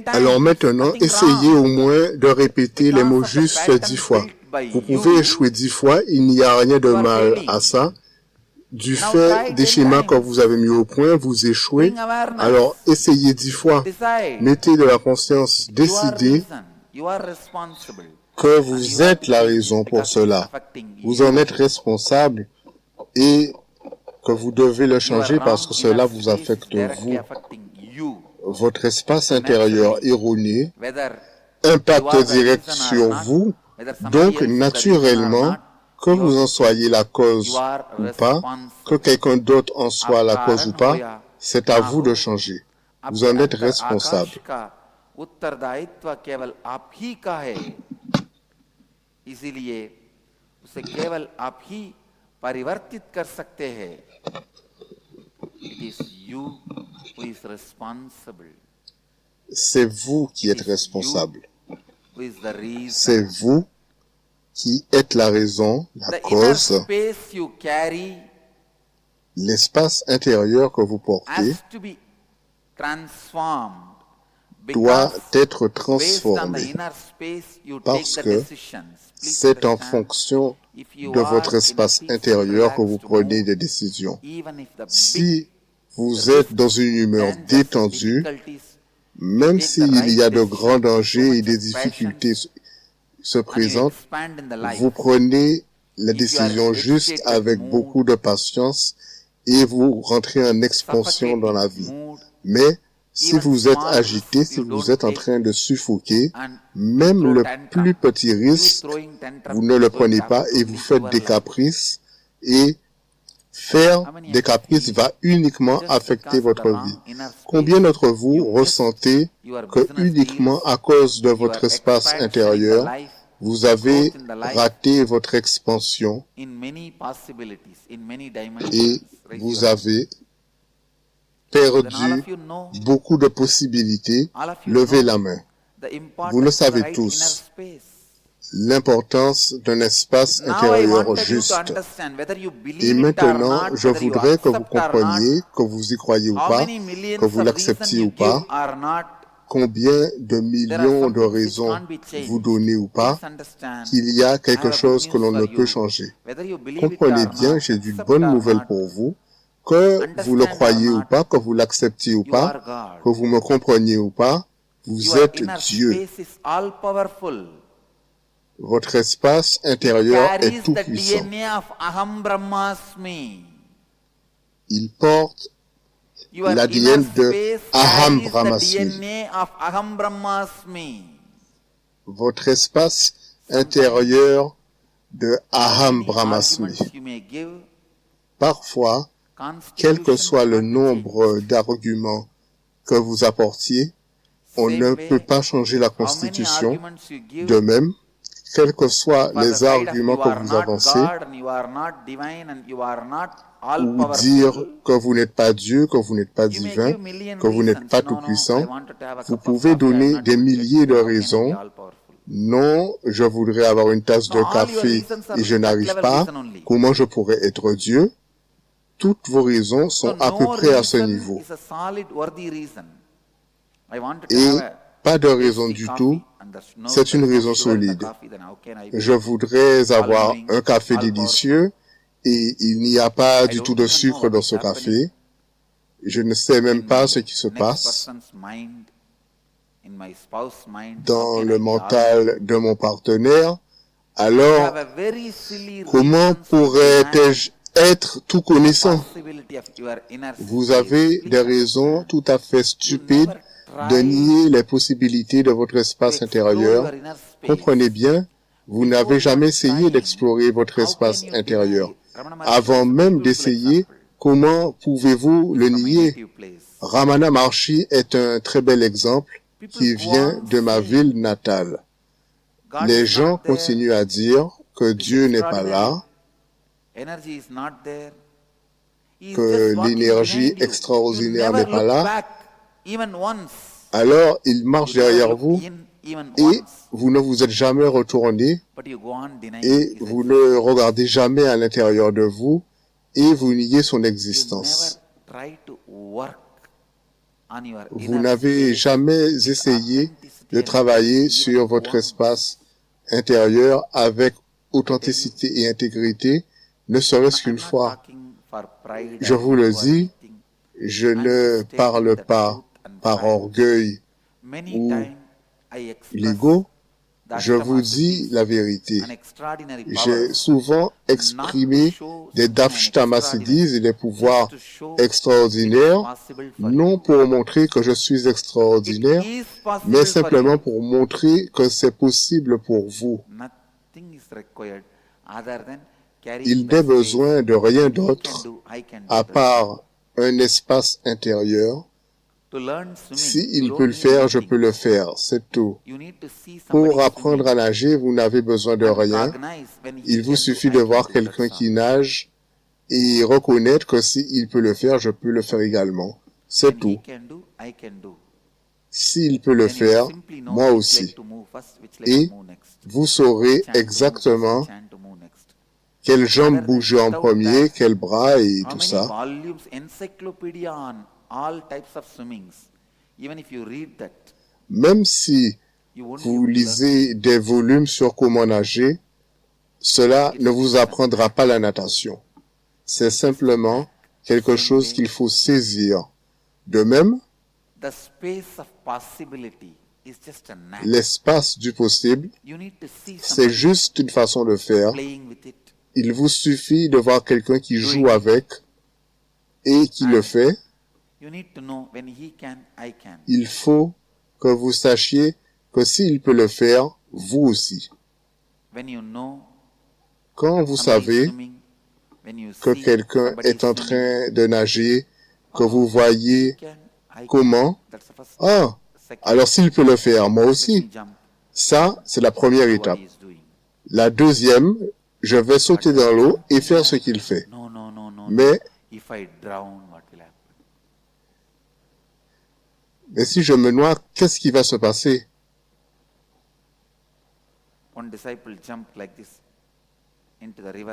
Alors maintenant, essayez au moins de répéter les mots justes 10 fois. Vous pouvez échouer 10 fois, il n'y a rien de mal à ça. Du fait des schémas que vous avez mis au point, vous échouez. Alors essayez 10 fois. Mettez de la conscience, décidez que vous êtes la raison pour cela. Vous en êtes responsable et que vous devez le changer parce que cela vous affecte vous. Votre espace intérieur erroné impacte direct sur vous. Donc, naturellement, que vous en soyez la cause ou pas, que quelqu'un d'autre en soit la cause ou pas, c'est à vous de changer. Vous en êtes responsable. परिवर्तित कर सकते हैं. It is you who is responsible. C'est vous qui êtes responsable. C'est vous qui êtes la raison, la cause. L'espace intérieur que vous portez doit être transformé parce que c'est en fonction de votre espace intérieur que vous prenez des décisions. Si vous êtes dans une humeur détendue, même s'il y a de grands dangers et des difficultés se présentent, vous prenez la décision juste avec beaucoup de patience et vous rentrez en expansion dans la vie. Mais si vous êtes agité, si vous êtes en train de suffoquer, même le plus petit risque, vous ne le prenez pas et vous faites des caprices. Et faire des caprices va uniquement affecter votre vie. Combien d'entre vous ressentez que uniquement à cause de votre espace intérieur, vous avez raté votre expansion et vous avez perdu beaucoup de possibilités? Levez la main. Vous le savez tous. L'importance d'un espace intérieur juste. Et maintenant, je voudrais que vous compreniez, que vous y croyez ou pas, que vous l'acceptiez ou pas, combien de millions de raisons vous donnez ou pas, qu'il y a quelque chose que l'on ne peut changer. Comprenez bien, j'ai d'une bonne nouvelle pour vous, que vous le croyez ou pas, que vous l'acceptiez ou pas, que vous me compreniez ou pas, vous êtes Dieu. Votre espace intérieur est tout puissant. Il porte l'ADN de Aham Brahmasmi. Votre espace intérieur de Aham Brahmasmi. Parfois, quel que soit le nombre d'arguments que vous apportiez, on ne peut pas changer la Constitution. De même, quels que soient les arguments que vous avancez, ou dire que vous n'êtes pas Dieu, que vous n'êtes pas divin, que vous n'êtes pas tout-puissant. Vous pouvez donner des milliers de raisons. Non, je voudrais avoir une tasse de café et je n'arrive pas. Comment je pourrais être Dieu? Toutes vos raisons sont à peu près à ce niveau. Et pas de raison du tout. C'est une raison solide. Je voudrais avoir un café délicieux et il n'y a pas du tout de sucre dans ce café. Je ne sais même pas ce qui se passe dans le mental de mon partenaire. Alors, comment pourrais-je être tout connaissant? Vous avez des raisons tout à fait stupides de nier les possibilités de votre espace intérieur. Comprenez bien, vous n'avez jamais essayé d'explorer votre espace intérieur. Avant même d'essayer, comment pouvez-vous le nier? Ramana Maharshi est un très bel exemple qui vient de ma ville natale. Les gens continuent à dire que Dieu n'est pas là, que l'énergie extraordinaire n'est pas là. Alors, il marche derrière vous et vous ne vous êtes jamais retourné et vous ne regardez jamais à l'intérieur de vous et vous niez son existence. Vous n'avez jamais essayé de travailler sur votre espace intérieur avec authenticité et intégrité, ne serait-ce qu'une fois. Je vous le dis, je ne parle pas par orgueil ou l'ego, je vous dis la vérité. J'ai souvent exprimé des Davshtamasidis et des pouvoirs extraordinaires, non pour montrer que je suis extraordinaire, mais simplement pour montrer que c'est possible pour vous. Il n'est besoin de rien d'autre à part un espace intérieur. S'il peut le faire, je peux le faire, c'est tout. Pour apprendre à nager, vous n'avez besoin de rien. Il vous suffit de voir quelqu'un qui nage et reconnaître que s'il peut le faire, je peux le faire également. C'est tout. S'il peut le faire, moi aussi. Et vous saurez exactement quelles jambes bouger en premier, quels bras et tout ça. Même si vous lisez des volumes sur comment nager, cela ne vous apprendra pas la natation. C'est simplement quelque chose qu'il faut saisir. De même, l'espace du possible, c'est juste une façon de faire. Il vous suffit de voir quelqu'un qui joue avec et qui le fait. Il faut que vous sachiez que s'il peut le faire, vous aussi. Quand vous savez que quelqu'un est en train de nager, que vous voyez comment, alors s'il peut le faire, moi aussi. Ça, c'est la première étape. La deuxième, je vais sauter dans l'eau et faire ce qu'il fait. Mais si je me noie, qu'est-ce qui va se passer?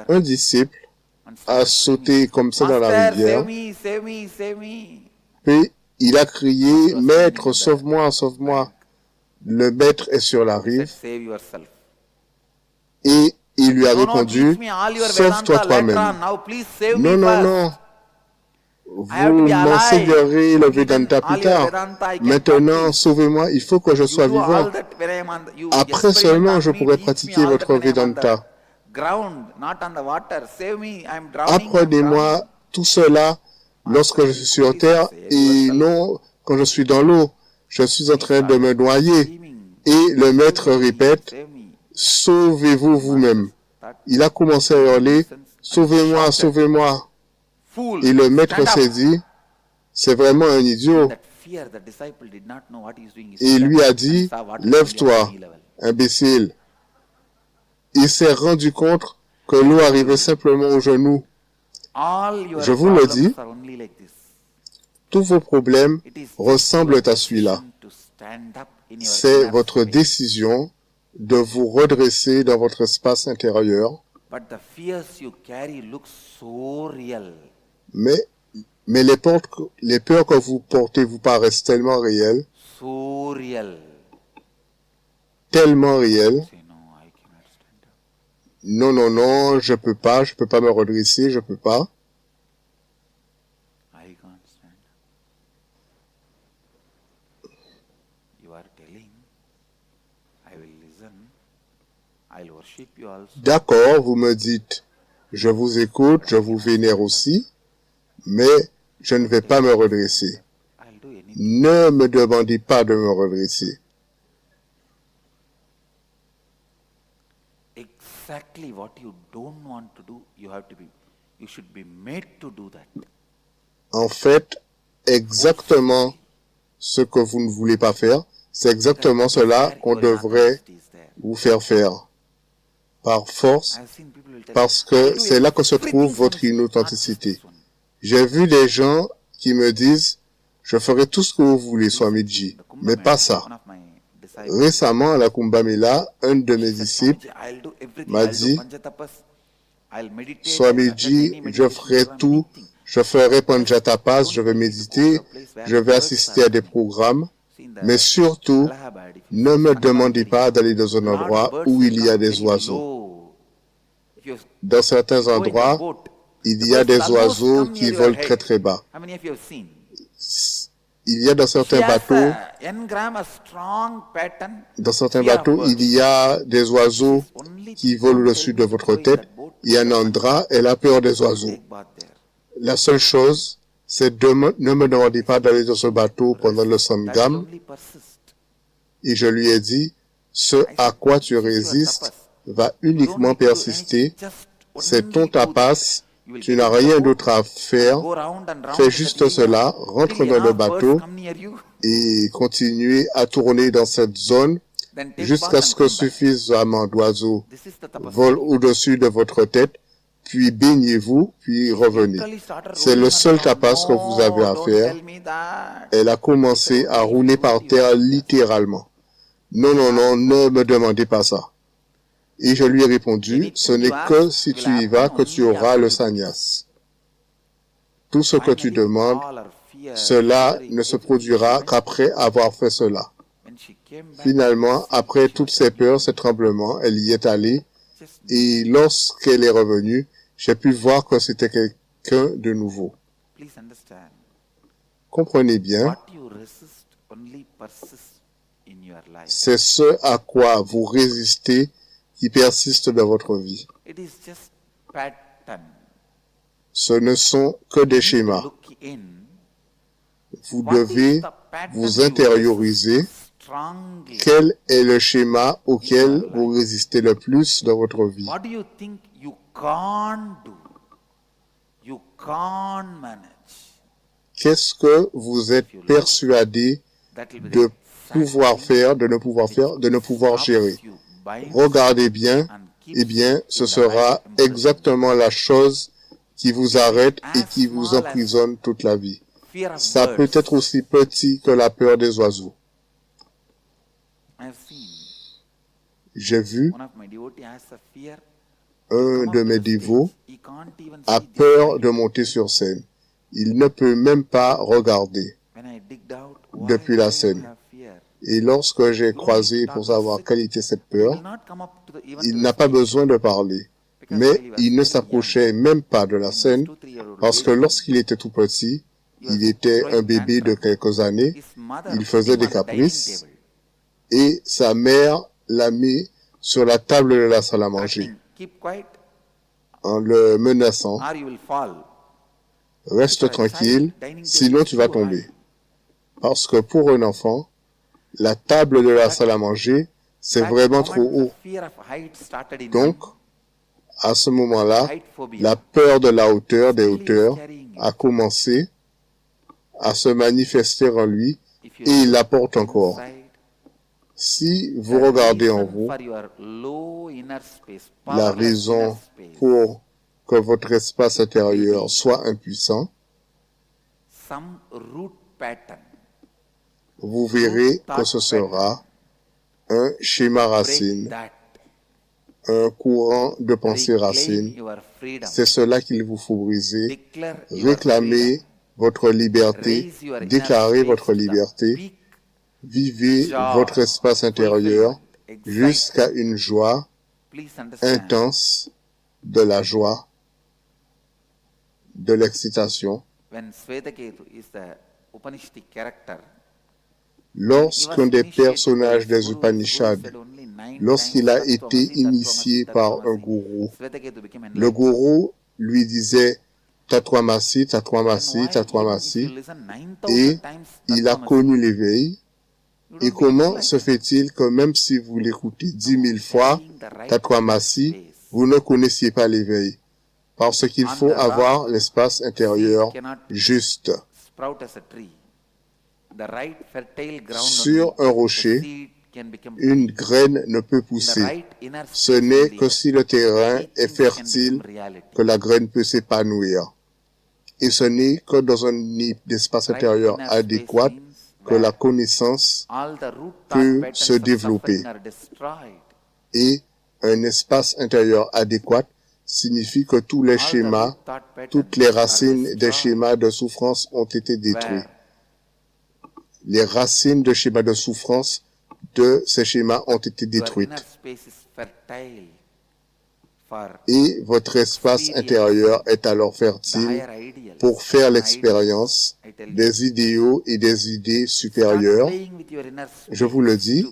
Un disciple a sauté comme ça dans la rivière, puis il a crié, « Maître, sauve-moi, sauve-moi !» Le maître est sur la rive et il lui a répondu, « Sauve-toi toi-même. » Non, non, non. Vous m'enseignerez le Vedanta plus tard. Maintenant, sauvez-moi, il faut que je sois vivant. Après seulement, je pourrai pratiquer votre Vedanta. Apprenez-moi tout cela lorsque je suis sur terre et non quand je suis dans l'eau. Je suis en train de me noyer. Et le maître répète, sauvez-vous vous-même. Il a commencé à hurler, sauvez-moi, sauvez-moi. Et le maître s'est dit, c'est vraiment un idiot. Et il lui a dit, lève-toi, imbécile. Il s'est rendu compte que l'eau arrivait simplement aux genoux. Je vous le dis, tous vos problèmes ressemblent à celui-là. C'est votre décision de vous redresser dans votre espace intérieur. Mais les peurs que vous portez vous paraissent tellement réelles, tellement réelles. Non, non, non, je peux pas me redresser, je peux pas. D'accord, vous me dites, je vous écoute, je vous vénère aussi, mais je ne vais pas me redresser. Ne me demandez pas de me redresser. Exactly what you don't want to do, you should be made to do that. En fait, exactement ce que vous ne voulez pas faire, c'est exactement cela qu'on devrait vous faire faire. Par force, parce que c'est là que se trouve votre inauthenticité. J'ai vu des gens qui me disent, je ferai tout ce que vous voulez, Swamiji, mais pas ça. Récemment, à la Kumbh Mela, un de mes disciples m'a dit, Swamiji, je ferai tout, je ferai Panjatapas, je vais méditer, je vais assister à des programmes, mais surtout, ne me demandez pas d'aller dans un endroit où il y a des oiseaux. Dans certains endroits, il y a des oiseaux qui volent très très bas. Il y a dans certains bateaux, il y a des oiseaux qui volent au-dessus de votre tête. Et Anandra, elle a peur des oiseaux. La seule chose, c'est ne me demandez pas d'aller dans ce bateau pendant le Sangam. Et je lui ai dit, ce à quoi tu résistes va uniquement persister. C'est ton tapas. Tu n'as rien d'autre à faire. Fais juste cela, rentre dans le bateau et continue à tourner dans cette zone jusqu'à ce que suffisamment d'oiseaux volent au-dessus de votre tête, puis baignez-vous, puis revenez. C'est le seul tapas que vous avez à faire. Elle a commencé à rouler par terre littéralement. Non, non, non, ne me demandez pas ça. Et je lui ai répondu, ce n'est que si tu y vas que tu auras le sannyas. Tout ce que tu demandes, cela ne se produira qu'après avoir fait cela. Finalement, après toutes ces peurs, ces tremblements, elle y est allée, et lorsqu'elle est revenue, j'ai pu voir que c'était quelqu'un de nouveau. Comprenez bien, c'est ce à quoi vous résistez qui persiste dans votre vie. Ce ne sont que des schémas. Vous devez vous intérioriser. Quel est le schéma auquel vous résistez le plus dans votre vie? Qu'est-ce que vous êtes persuadé de pouvoir faire, de ne pouvoir faire, de ne pouvoir gérer? Regardez bien, eh bien, ce sera exactement la chose qui vous arrête et qui vous emprisonne toute la vie. Ça peut être aussi petit que la peur des oiseaux. J'ai vu un de mes dévots a peur de monter sur scène. Il ne peut même pas regarder depuis la scène. Et lorsque j'ai croisé pour savoir quelle était cette peur, il n'a pas besoin de parler. Mais il ne s'approchait même pas de la scène parce que lorsqu'il était tout petit, il était un bébé de quelques années, il faisait des caprices et sa mère l'a mis sur la table de la salle à manger en le menaçant. Reste tranquille, sinon tu vas tomber. Parce que pour un enfant, la table de la salle à manger, c'est vraiment trop haut. Donc, à ce moment-là, la peur de la hauteur, des hauteurs, a commencé à se manifester en lui et il la porte encore. Si vous regardez en vous, la raison pour que votre espace intérieur soit impuissant, some root pattern, vous verrez que ce sera un schéma break racine, that, un courant de pensée reclaim racine. your freedom, C'est cela qu'il vous faut briser. declare your Réclamez freedom, votre liberté, raise your inner déclarez space votre to the liberté, peak vivez joy, votre espace intérieur fulfillment, jusqu'à excitement. une joie Please understand, intense, de la joie, de l'excitation. when Svetaketu is the Upanishadic character, Lorsqu'un des personnages des Upanishads, lorsqu'il a été initié par un gourou, le gourou lui disait Tatwamasi, Tatwamasi, Tatwamasi, et il a connu l'éveil. Et comment se fait-il que même si vous l'écoutez 10 000 fois, Tatwamasi, vous ne connaissiez pas l'éveil? Parce qu'il faut avoir l'espace intérieur juste. Sur un rocher, une graine ne peut pousser. Ce n'est que si le terrain est fertile que la graine peut s'épanouir. Et ce n'est que dans un espace intérieur adéquat que la connaissance peut se développer. Et un espace intérieur adéquat signifie que tous les schémas, toutes les racines des schémas de souffrance ont été détruits. Les racines de schémas de souffrance de ces schémas ont été détruites. Et votre espace intérieur est alors fertile pour faire l'expérience des idéaux et des idées supérieures. Je vous le dis,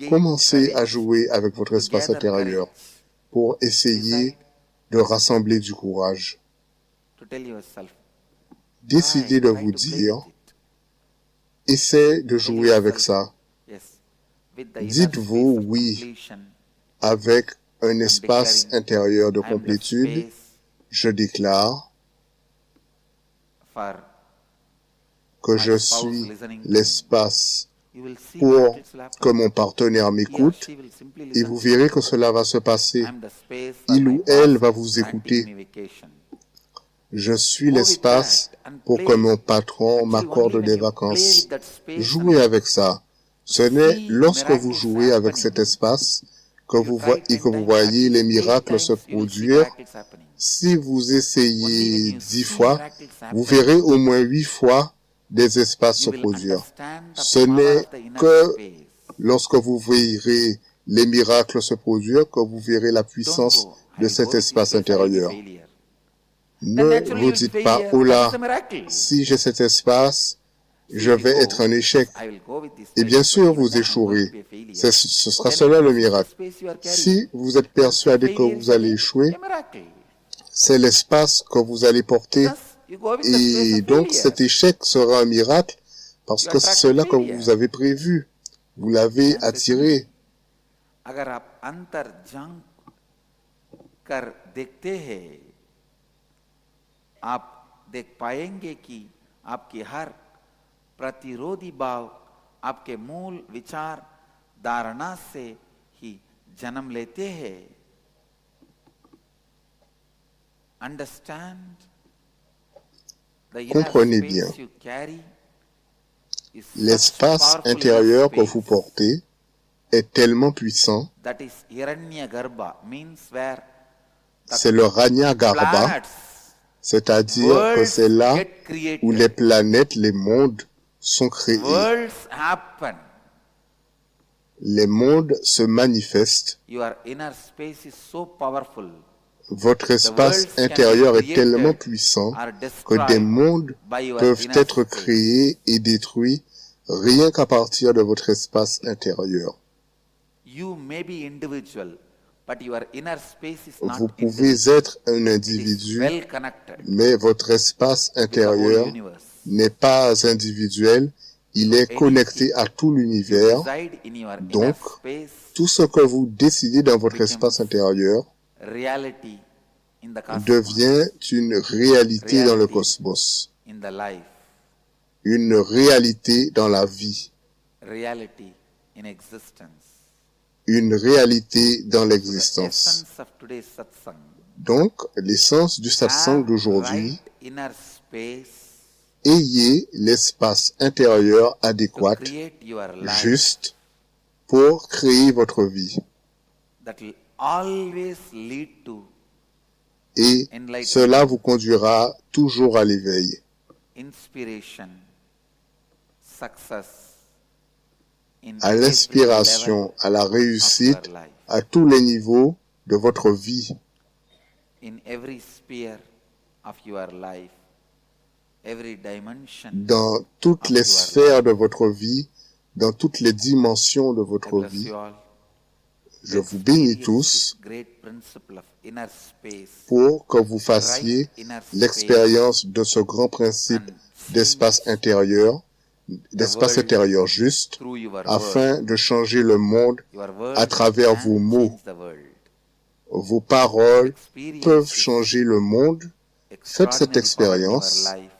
commencez à jouer avec votre espace intérieur pour essayer de rassembler du courage. Décidez de vous dire, essayez de jouer avec ça. Dites-vous oui avec un espace intérieur de complétude. Je déclare que je suis l'espace pour que mon partenaire m'écoute, et vous verrez que cela va se passer. Il ou elle va vous écouter. Je suis l'espace pour que mon patron m'accorde des vacances. Jouez avec ça. Ce n'est lorsque vous jouez avec cet espace que vous voyez les miracles se produire. Si vous essayez 10 fois, vous verrez au moins 8 fois des espaces se produire. Ce n'est que lorsque vous verrez les miracles se produire que vous verrez la puissance de cet espace intérieur. Ne vous dites pas, oh là, si j'ai cet espace, je vais être un échec. Et bien sûr, vous échouerez. Ce sera cela le miracle. Si vous êtes persuadé que vous allez échouer, c'est l'espace que vous allez porter. Et donc, cet échec sera un miracle parce que c'est cela que vous avez prévu. Vous l'avez attiré. प्रतिरोधी भाव आपके मूल विचार धारणा से ही जन्म लेते हैं. Understand the inner Comprenez bien. space you carry is L'espace such powerful intérieur inner que vous space portez est tellement puissant. that is Hiranyagarbha, means where C'est le Ranyagarbha, planets, c'est-à-dire que c'est là où les planètes, les mondes sont créés. worlds happen. Les mondes se manifestent. Your inner space is so powerful. Votre espace intérieur est tellement puissant que des mondes peuvent être créés et détruits rien qu'à partir de votre espace intérieur. You may be individual, but your inner space is not Vous pouvez être un individu, well connected mais votre espace with the whole intérieur universe. n'est pas individuel, il est connecté à tout l'univers. Reside in your inner Donc, space, tout ce que vous décidez dans votre espace intérieur reality in the cosmos, devient une réalité dans le cosmos, in the life, une réalité dans la vie, reality in existence. une réalité dans The l'existence. essence of today's satsang Donc, l'essence du satsang have d'aujourd'hui, right inner space ayez l'espace intérieur to adéquat, create your life juste, pour créer votre vie. that will always lead to Et enlightenment, cela vous conduira toujours à l'éveil, inspiration, success in à every l'inspiration, à la level of réussite, your life, à tous les niveaux de votre vie, in every sphere of your life, every dimension. dans toutes les sphères de votre vie, dans toutes les dimensions de I votre bless vie. you all. Je vous bénis Experience tous this great principle of inner space, pour que vous fassiez right inner space, l'expérience de ce grand principe and d'espace intérieur, d'espace world intérieur juste, through your word. afin de changer le monde Your word à travers can vos mots. change the world. Vos paroles Experience peuvent this changer le monde. Faites cette extraordinary power in your expérience, life.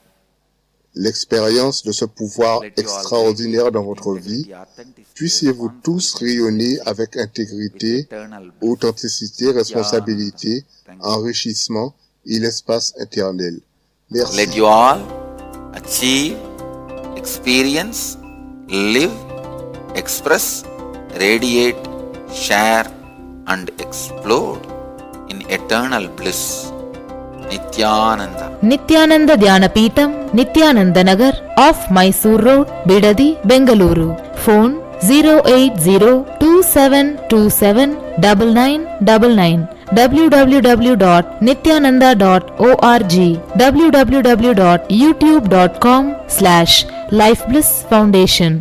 l'expérience de ce pouvoir Let you all extraordinaire radiate dans with votre vie. integrity, authenticity, Puissiez-vous tous responsibility, rayonner avec with intégrité, eternal bliss. authenticité, responsabilité, Thank you. enrichissement et l'espace éternel. Merci. Let you all achieve, experience, live, express, radiate, share, and explode in eternal bliss. Nityananda. Nityananda Dhyanapeetam Nityananda Nagar off Mysore road Bidadi Bengaluru. Phone 08027279999 www.nityananda.org www.youtube.com/lifeblissfoundation